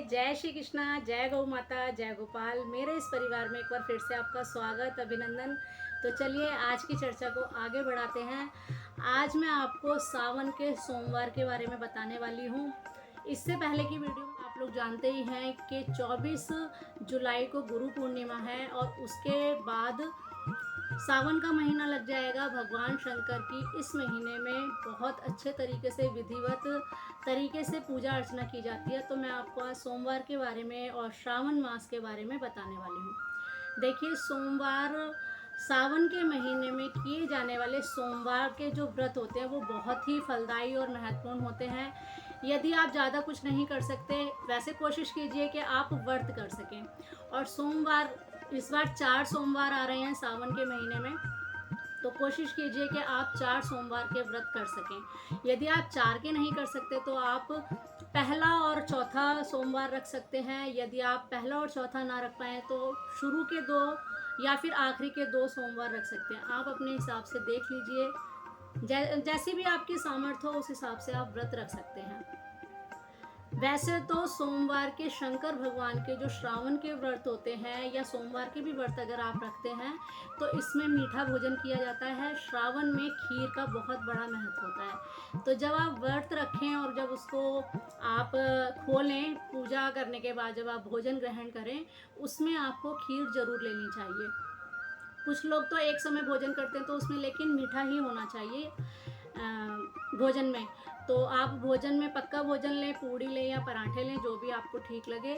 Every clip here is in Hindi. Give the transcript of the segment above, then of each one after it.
जय श्री कृष्णा, जय गौ माता, जय गोपाल। मेरे इस परिवार में एक बार फिर से आपका स्वागत, अभिनंदन। तो चलिए आज की चर्चा को आगे बढ़ाते हैं। आज मैं आपको सावन के सोमवार के बारे में बताने वाली हूँ। इससे पहले की वीडियो में आप लोग जानते ही हैं कि 24 जुलाई को गुरु पूर्णिमा है और उसके बाद सावन का महीना लग जाएगा। भगवान शंकर की इस महीने में बहुत अच्छे तरीके से विधिवत तरीके से पूजा अर्चना की जाती है। तो मैं आपको आज सोमवार के बारे में और श्रावण मास के बारे में बताने वाली हूँ। देखिए, सोमवार सावन के महीने में किए जाने वाले सोमवार के जो व्रत होते हैं वो बहुत ही फलदायी और महत्वपूर्ण होते हैं। यदि आप ज़्यादा कुछ नहीं कर सकते, वैसे कोशिश कीजिए कि आप व्रत कर सकें। और सोमवार इस बार 4 सोमवार आ रहे हैं सावन के महीने में, तो कोशिश कीजिए कि आप 4 सोमवार के व्रत कर सकें। यदि आप 4 के नहीं कर सकते तो आप पहला और चौथा सोमवार रख सकते हैं। यदि आप पहला और चौथा ना रख पाएँ तो शुरू के 2 या फिर आखिरी के 2 सोमवार रख सकते हैं। आप अपने हिसाब से देख लीजिए, जैसी भी आपकी सामर्थ्य हो उस हिसाब से आप व्रत रख सकते हैं। वैसे तो सोमवार के शंकर भगवान के जो श्रावण के व्रत होते हैं या सोमवार के भी व्रत अगर आप रखते हैं तो इसमें मीठा भोजन किया जाता है। श्रावण में खीर का बहुत बड़ा महत्व होता है। तो जब आप व्रत रखें और जब उसको आप खोलें, पूजा करने के बाद जब आप भोजन ग्रहण करें, उसमें आपको खीर जरूर लेनी चाहिए। कुछ लोग तो एक समय भोजन करते हैं तो उसमें लेकिन मीठा ही होना चाहिए भोजन में। तो आप भोजन में पक्का भोजन लें, पूड़ी लें या पराठे लें, जो भी आपको ठीक लगे,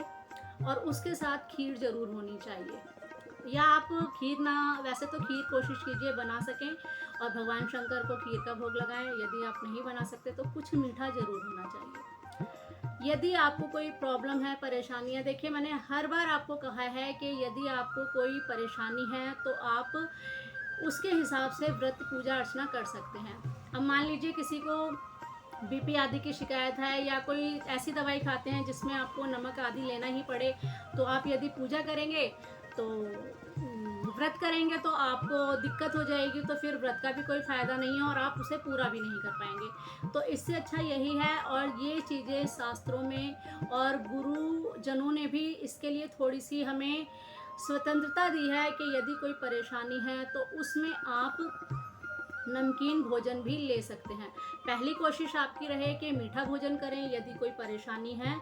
और उसके साथ खीर ज़रूर होनी चाहिए। या आप खीर ना, वैसे तो खीर कोशिश कीजिए बना सकें और भगवान शंकर को खीर का भोग लगाएं। यदि आप नहीं बना सकते तो कुछ मीठा ज़रूर होना चाहिए। यदि आपको कोई प्रॉब्लम है, परेशानियाँ, देखिए मैंने हर बार आपको कहा है कि यदि आपको कोई परेशानी है तो आप उसके हिसाब से व्रत पूजा अर्चना कर सकते हैं। अब मान लीजिए किसी को बीपी आदि की शिकायत है या कोई ऐसी दवाई खाते हैं जिसमें आपको नमक आदि लेना ही पड़े, तो आप यदि पूजा करेंगे तो व्रत करेंगे तो आपको दिक्कत हो जाएगी, तो फिर व्रत का भी कोई फ़ायदा नहीं है और आप उसे पूरा भी नहीं कर पाएंगे। तो इससे अच्छा यही है, और ये चीज़ें शास्त्रों में और गुरुजनों ने भी इसके लिए थोड़ी सी हमें स्वतंत्रता दी है कि यदि कोई परेशानी है तो उसमें आप नमकीन भोजन भी ले सकते हैं। पहली कोशिश आपकी रहे कि मीठा भोजन करें। यदि कोई परेशानी है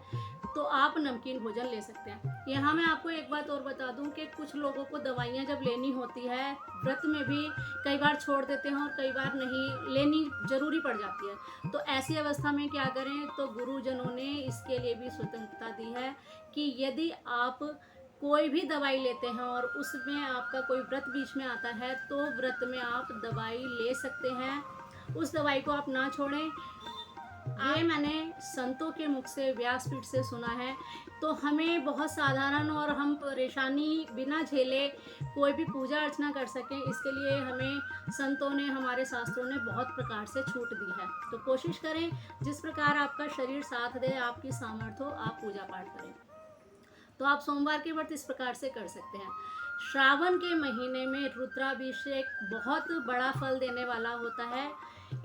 तो आप नमकीन भोजन ले सकते हैं। यहाँ मैं आपको एक बात और बता दूं कि कुछ लोगों को दवाइयाँ जब लेनी होती है व्रत में भी कई बार छोड़ देते हैं और कई बार नहीं लेनी जरूरी पड़ जाती है। तो ऐसी अवस्था में क्या करें, तो गुरुजनों ने इसके लिए भी स्वतंत्रता दी है कि यदि आप कोई भी दवाई लेते हैं और उसमें आपका कोई व्रत बीच में आता है तो व्रत में आप दवाई ले सकते हैं, उस दवाई को आप ना छोड़ें। ये मैंने संतों के मुख से, व्यासपीठ से सुना है। तो हमें बहुत साधारण और हम परेशानी बिना झेले कोई भी पूजा अर्चना कर सकें, इसके लिए हमें संतों ने, हमारे शास्त्रों ने बहुत प्रकार से छूट दी है। तो कोशिश करें जिस प्रकार आपका शरीर साथ दे, आपकी सामर्थ्य हो, आप पूजा पाठ करें। तो आप सोमवार के व्रत इस प्रकार से कर सकते हैं। श्रावण के महीने में रुद्राभिषेक बहुत बड़ा फल देने वाला होता है।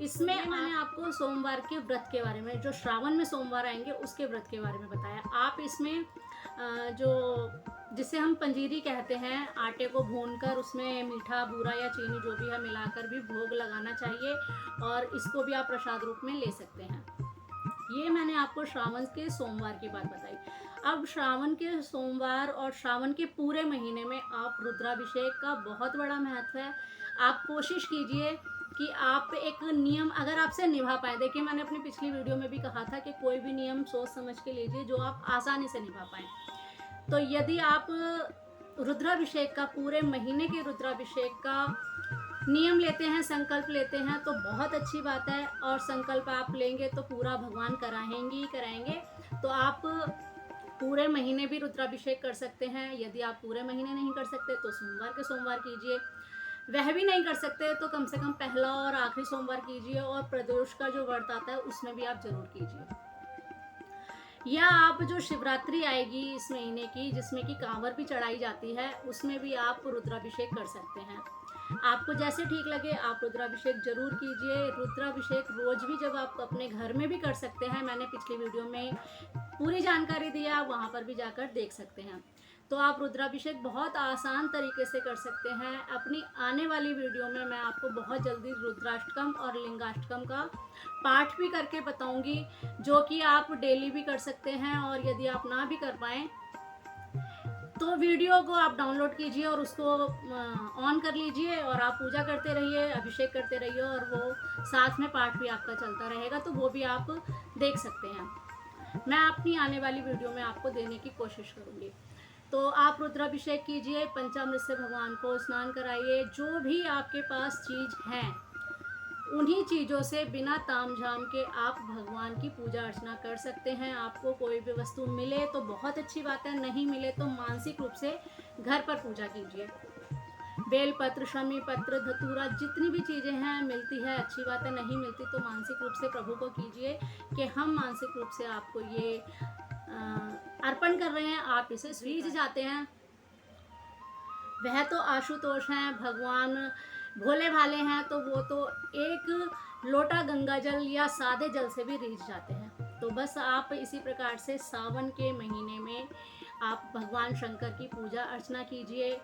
इसमें मैंने आपको सोमवार के व्रत के बारे में, जो श्रावण में सोमवार आएंगे उसके व्रत के बारे में बताया। आप इसमें जो जिसे हम पंजीरी कहते हैं, आटे को भूनकर उसमें मीठा, बूरा या चीनी जो भी है मिलाकर भी भोग लगाना चाहिए और इसको भी आप प्रसाद रूप में ले सकते हैं। ये मैंने आपको श्रावण के सोमवार की बात बताई। अब श्रावण के सोमवार और श्रावण के पूरे महीने में आप रुद्राभिषेक का बहुत बड़ा महत्व है। आप कोशिश कीजिए कि आप एक नियम अगर आपसे निभा पाए। देखिए मैंने अपनी पिछली वीडियो में भी कहा था कि कोई भी नियम सोच समझ के लीजिए जो आप आसानी से निभा पाए। तो यदि आप रुद्राभिषेक का, पूरे महीने के रुद्राभिषेक का नियम लेते हैं, संकल्प लेते हैं, तो बहुत अच्छी बात है। और संकल्प आप लेंगे तो पूरा भगवान कराएंगे ही कराएंगे। तो आप पूरे महीने भी रुद्राभिषेक कर सकते हैं। यदि आप पूरे महीने नहीं कर सकते तो सोमवार के सोमवार कीजिए। वह भी नहीं कर सकते तो कम से कम पहला और आखिरी सोमवार कीजिए। और प्रदोष का जो व्रत आता है उसमें भी आप जरूर कीजिए। या आप जो शिवरात्रि आएगी इस महीने की, जिसमें कि कांवर भी चढ़ाई जाती है, उसमें भी आप रुद्राभिषेक कर सकते हैं। आपको जैसे ठीक लगे आप रुद्राभिषेक जरूर कीजिए। रुद्राभिषेक रोज भी जब आप अपने घर में भी कर सकते हैं। मैंने पिछली वीडियो में पूरी जानकारी दी है, आप वहाँ पर भी जाकर देख सकते हैं। तो आप रुद्राभिषेक बहुत आसान तरीके से कर सकते हैं। अपनी आने वाली वीडियो में मैं आपको बहुत जल्दी रुद्राष्टकम और लिंगाष्टकम का पाठ भी करके बताऊंगी, जो कि आप डेली भी कर सकते हैं। और यदि आप ना भी कर पाएँ तो वीडियो को आप डाउनलोड कीजिए और उसको ऑन कर लीजिए और आप पूजा करते रहिए, अभिषेक करते रहिए, और वो साथ में पाठ भी आपका चलता रहेगा, तो वो भी आप देख सकते हैं। मैं अपनी आने वाली वीडियो में आपको देने की कोशिश करूँगी। तो आप रुद्राभिषेक कीजिए, पंचामृत से भगवान को स्नान कराइए। जो भी आपके पास चीज़ है उन्हीं चीज़ों से बिना तामझाम के आप भगवान की पूजा अर्चना कर सकते हैं। आपको कोई भी वस्तु मिले तो बहुत अच्छी बात है, नहीं मिले तो मानसिक रूप से घर पर पूजा कीजिए। बेलपत्र, शमी पत्र, धतूरा, जितनी भी चीज़ें हैं मिलती है अच्छी बात है, नहीं मिलती तो मानसिक रूप से प्रभु को कीजिए कि हम मानसिक रूप से आपको ये अर्पण कर रहे हैं, आप इसे स्वीज जाते हैं। वह तो आशुतोष हैं, भगवान भोले भाले हैं, तो वो तो एक लोटा गंगा जल या सादे जल से भी रीझ जाते हैं। तो बस आप इसी प्रकार से सावन के महीने में आप भगवान शंकर की पूजा अर्चना कीजिए।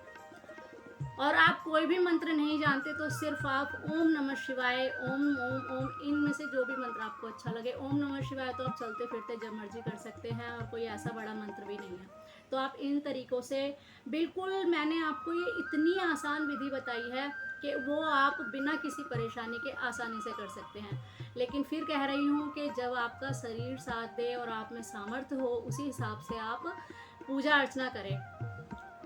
और आप कोई भी मंत्र नहीं जानते तो सिर्फ आप ओम नमः शिवाय, ओम ओम ओम, इनमें से जो भी मंत्र आपको अच्छा लगे। ओम नमः शिवाय तो आप चलते फिरते जब मर्जी कर सकते हैं और कोई ऐसा बड़ा मंत्र भी नहीं है। तो आप इन तरीक़ों से बिल्कुल, मैंने आपको ये इतनी आसान विधि बताई है कि वो आप बिना किसी परेशानी के आसानी से कर सकते हैं। लेकिन फिर कह रही हूँ कि जब आपका शरीर साथ दे और आप में सामर्थ्य हो, उसी हिसाब से आप पूजा अर्चना करें।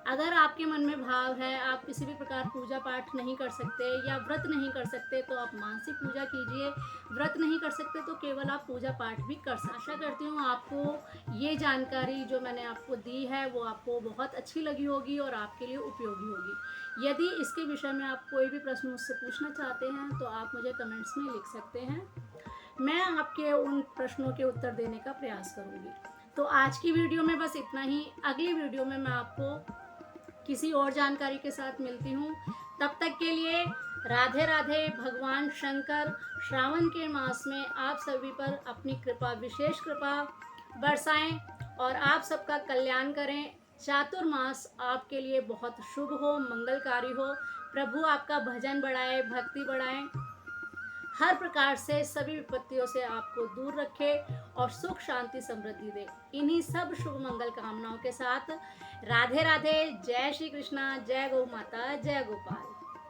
अगर आपके मन में भाव है, आप किसी भी प्रकार पूजा पाठ नहीं कर सकते या व्रत नहीं कर सकते, तो आप मानसिक पूजा कीजिए। व्रत नहीं कर सकते तो केवल आप पूजा पाठ भी कर सकते। आशा करती हूँ आपको ये जानकारी जो मैंने आपको दी है वो आपको बहुत अच्छी लगी होगी और आपके लिए उपयोगी होगी। यदि इसके विषय में आप कोई भी प्रश्न मुझसे पूछना चाहते हैं तो आप मुझे कमेंट्स में लिख सकते हैं। मैं आपके उन प्रश्नों के उत्तर देने का प्रयास करूँगी। तो आज की वीडियो में बस इतना ही। अगली वीडियो में मैं आपको किसी और जानकारी के साथ मिलती हूँ। तब तक के लिए राधे राधे। भगवान शंकर श्रावण के मास में आप सभी पर अपनी कृपा, विशेष कृपा बरसाएं और आप सबका कल्याण करें। चातुर्मास आपके लिए बहुत शुभ हो, मंगलकारी हो। प्रभु आपका भजन बढ़ाए, भक्ति बढ़ाए, हर प्रकार से सभी विपत्तियों से आपको दूर रखे और सुख शांति समृद्धि दे। इन्हीं सब शुभ मंगल कामनाओं के साथ राधे राधे। जय श्री कृष्णा, जय गौ माता, जय गोपाल।